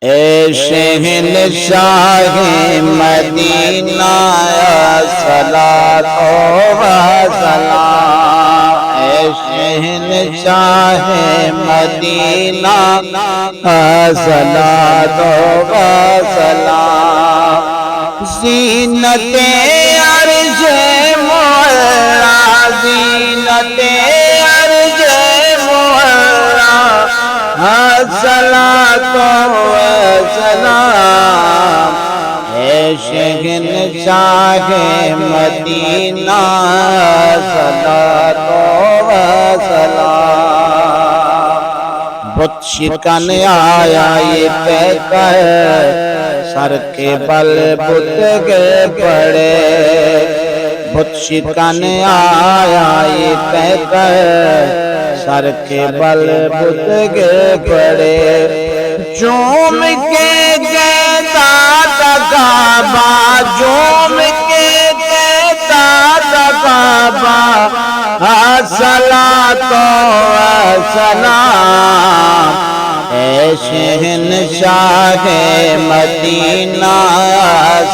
اے شہنشاہ مدینہ صلاۃ و سلام، اے شہنشاہ مدینہ صلاۃ و سلام، زینت عرش مولا، زینت عرش مولا، صلاۃ و سلام، اے شہنشاہ مدینہ صلاۃ و سلام۔ بت شکن آیا یہ کہہ کر، سر کے بل بت کے پڑے، بت شکن آیا یہ کہہ کر، سر کے بل بت کے پڑے، جھوم کے کہتا تھا کعبہ، جھوم کے کہتا تھا کعبہ، صلاۃ و سلام، اے شہنشاہ مدینہ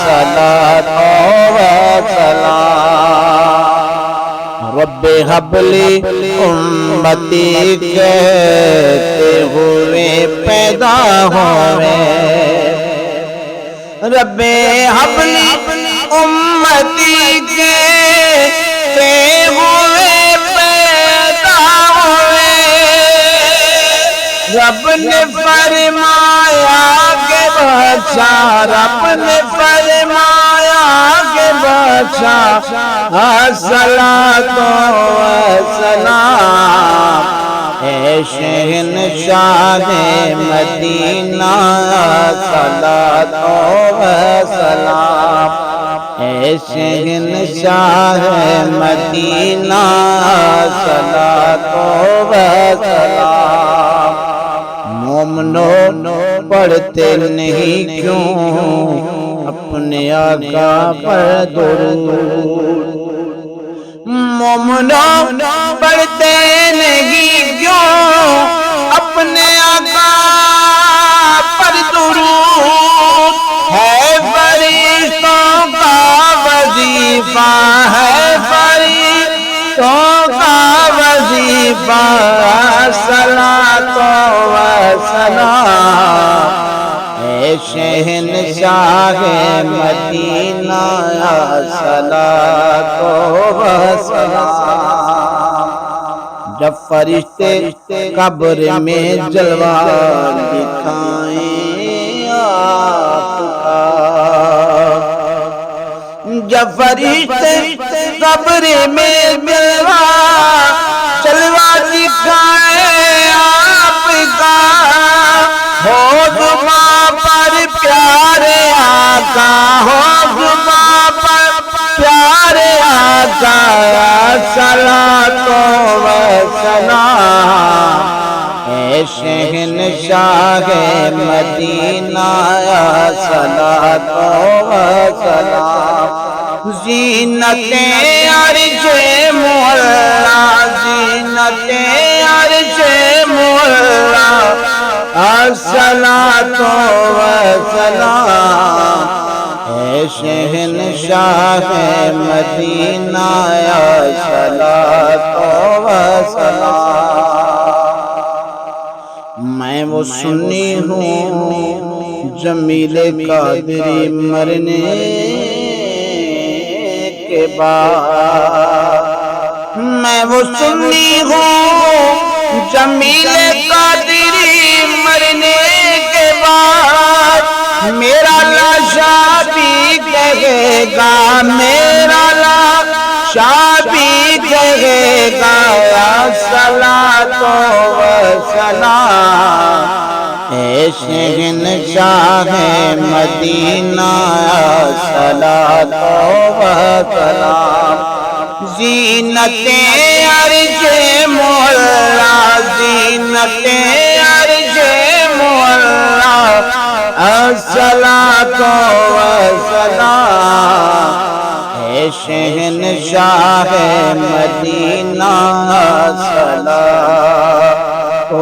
صلاۃ و سلام۔ رب حب لی امتی کہتے ہوئے پیدا ہوئے، رب حب لی امتی کہتے ہوئے پیدا ہوئے، رب نے فرمایا کہ بادشاہ، رب نے فرمایا کہ بادشاہ، صلاۃ و سلام، اے شہنشاہ مدینہ صلاۃ و سلام، اے شہنشاہ مدینہ صلاۃ و سلام۔ مومنو پڑھتے نہیں کیوں اپنے آقا پر درود، مومنو پڑھتے نہیں کیوں اپنے آقا پر درود، ہے فرشتوں کا وظیفہ، ہے فرشتوں کا وظیفہ، صلاۃ و سلام، اے شہنشاہ مدینہ صلاۃ و سلام۔ جب فرشتے قبر میں جلوہ دکھائیں آپ کا، جب فرشتے قبر میں جلوہ دکھائیں آپ کا، ہو زباں پر پیارے آقا، ہو زباں پر پیارے آقا، صلاۃ و سلام، اے شہنشاہ مدینہ صلاۃ و سلام۔ زینت عرش مولا، زینت عرش مولا، صلاۃ و سلام، اے شہنشاہ مدینہ صلاۃ و سلام۔ میں وہ سنی ہوں جمیل قادری مرنے کے بعد، میں وہ سنی ہوں جمیل قادری مرنے کے بعد، میرا لاشا بھی کہے گا، میرا لاشا بھی کہے گا، صلاۃ و سلام، اے شہنشاہ مدینہ صلاۃ و سلام۔ زینت عرش مولا، زینت عرش مولا، صلاۃ و سلام، اے شہنشاہ مدینہ صلاۃ و